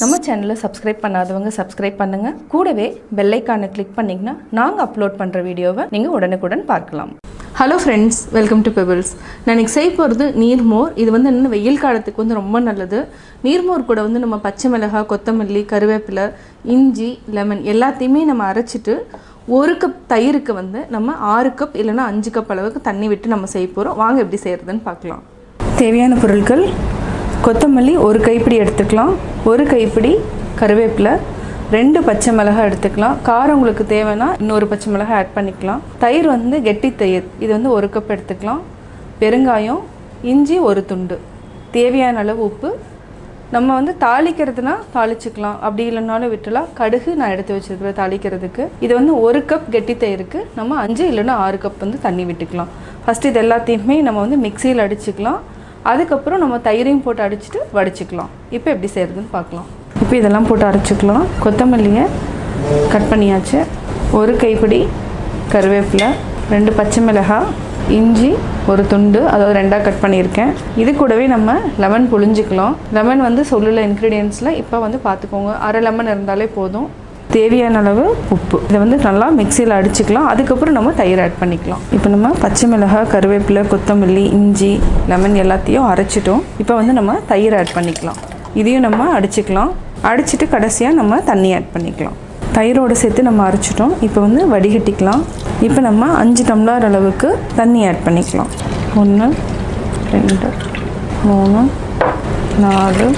நம்ம சேனலை சப்ஸ்கிரைப் பண்ணாதவங்க சப்ஸ்கிரைப் பண்ணுங்கள். கூடவே பெல் ஐக்கானை கிளிக் பண்ணிங்கன்னா நாங்கள் அப்லோட் பண்ணுற வீடியோவை நீங்கள் உடனுக்குடன் பார்க்கலாம். Hello friends, welcome to pebbles. நான் இன்றைக்கி செய்ய போகிறது நீர்மோர். இது வந்து இன்னும் வெயில் காலத்துக்கு வந்து ரொம்ப நல்லது. நீர்மோர் கூட வந்து நம்ம பச்சை மிளகாய், கொத்தமல்லி, கருவேப்பிலை, இஞ்சி, லெமன் எல்லாத்தையுமே நம்ம அரைச்சிட்டு 1 கப் தயிருக்கு வந்து நம்ம 6 கப் இல்லைனா 5 கப் அளவுக்கு தண்ணி விட்டு நம்ம செய்ய போகிறோம். வாங்க எப்படி செய்கிறதுன்னு பார்க்கலாம். தேவையான பொருட்கள்: கொத்தமல்லி 1 கைப்பிடி எடுத்துக்கலாம், 1 கைப்பிடி கருவேப்பிலை, 2 பச்சை மிளகாய் எடுத்துக்கலாம். காரம் உங்களுக்கு தேவைன்னா இன்னொரு பச்சை மிளகாய் ஆட் பண்ணிக்கலாம். தயிர் வந்து கெட்டி தயிர், இது வந்து 1 கப் எடுத்துக்கலாம். பெருங்காயம், இஞ்சி 1 துண்டு, தேவையான அளவு உப்பு. நம்ம வந்து தாளிக்கிறதுனா தாளிச்சுக்கலாம், அப்படி இல்லைனாலும் விட்டுலாம். கடுகு நான் எடுத்து வச்சுருக்கிறேன் தாளிக்கிறதுக்கு. இது வந்து 1 கப் கெட்டி தயிருக்கு நம்ம 5 இல்லைனா 6 கப் வந்து தண்ணி விட்டுக்கலாம். ஃபஸ்ட்டு இது எல்லாத்தையுமே நம்ம வந்து மிக்சியில் அடிச்சுக்கலாம். அதுக்கப்புறம் நம்ம தயிரையும் போட்டு அடிச்சுட்டு வடிச்சுக்கலாம். இப்போ எப்படி செய்கிறதுன்னு பார்க்கலாம். இப்போ இதெல்லாம் போட்டு அரைச்சிக்கலாம். கொத்தமல்லியை கட் பண்ணியாச்சு, 1 கைப்பிடி கருவேப்பிலை, 2 பச்சை மிளகாய், இஞ்சி 1 துண்டு, அதாவது 2ஆக கட் பண்ணியிருக்கேன். இது கூடவே நம்ம லெமன் புழிஞ்சிக்கலாம். லெமன் வந்து சொல்லுல இன்க்ரீடியன்ஸில் இப்போ வந்து பார்த்துக்கோங்க, அரை லெமன் இருந்தாலே போதும். தேவையான அளவு உப்பு. இதை வந்து நல்லா மிக்சியில் அடிச்சுக்கலாம். அதுக்கப்புறம் நம்ம தயிர் ஆட் பண்ணிக்கலாம். இப்போ நம்ம பச்சை மிளகாய், கருவேப்பிலை, கொத்தமல்லி, இஞ்சி, லெமன் எல்லாத்தையும் அரைச்சிட்டோம். இப்போ வந்து நம்ம தயிர் ஆட் பண்ணிக்கலாம். இதையும் நம்ம அடிச்சுக்கலாம். அடிச்சுட்டு கடைசியாக நம்ம தண்ணி ஆட் பண்ணிக்கலாம். தயிரோடு சேர்த்து நம்ம அரைச்சிட்டோம். இப்போ வந்து வடிகட்டிக்கலாம். இப்போ நம்ம 5 டம்ளர் அளவுக்கு தண்ணி ஆட் பண்ணிக்கலாம். 1 2 3 4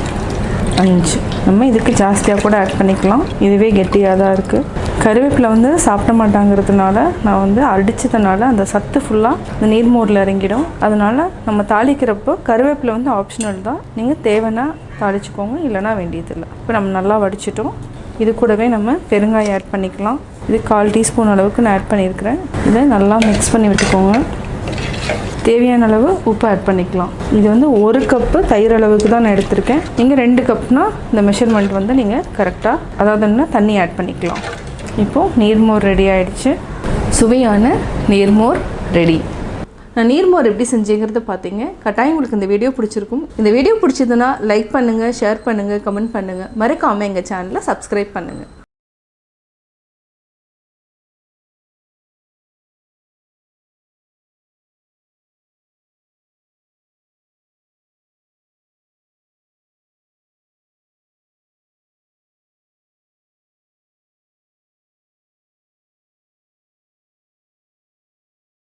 5. நம்ம இதுக்கு ஜாஸ்தியாக கூட ஆட் பண்ணிக்கலாம், இதுவே கெட்டியாக தான் இருக்குது. கருவேப்பிலை வந்து சாப்பிட மாட்டாங்கிறதுனால நான் வந்து அடித்ததுனால அந்த சத்து ஃபுல்லாக இந்த நீர்மோரில் இறங்கிடும். அதனால் நம்ம தாளிக்கிறப்போ கருவேப்பிலை வந்து ஆப்ஷனல் தான், நீங்கள் தேவைன்னா தாளிச்சுக்கோங்க, இல்லைனா வேண்டியதில்லை. இப்போ நம்ம நல்லா வடிச்சிட்டோம். இது கூடவே நம்ம பெருங்காயம் ஆட் பண்ணிக்கலாம். இது 1/4 டீஸ்பூன் அளவுக்கு நான் ஆட் பண்ணியிருக்கிறேன். இதை நல்லா மிக்ஸ் பண்ணி விட்டுக்கோங்க. தேவையான அளவு உப்பு ஆட் பண்ணிக்கலாம். இது வந்து 1 கப்பு தயிர் அளவுக்கு தான் நான் எடுத்திருக்கேன். நீங்கள் 2 கப்னா இந்த மெஷர்மெண்ட் வந்து நீங்கள் கரெக்டாக, அதாவதுன்னா தண்ணி ஆட் பண்ணிக்கலாம். இப்போது நீர்மோர் ரெடி ஆகிடுச்சு. சுவையான நீர்மோர் ரெடி. நான் நீர்மோர் எப்படி செஞ்சேங்கிறத பார்த்தீங்க. கட்டாயம் உங்களுக்கு இந்த வீடியோ பிடிச்சிருக்கும். இந்த வீடியோ பிடிச்சதுன்னா லைக் பண்ணுங்கள், ஷேர் பண்ணுங்கள், கமெண்ட் பண்ணுங்கள். மறக்காமல் எங்கள் சேனலை சப்ஸ்கிரைப் பண்ணுங்கள்.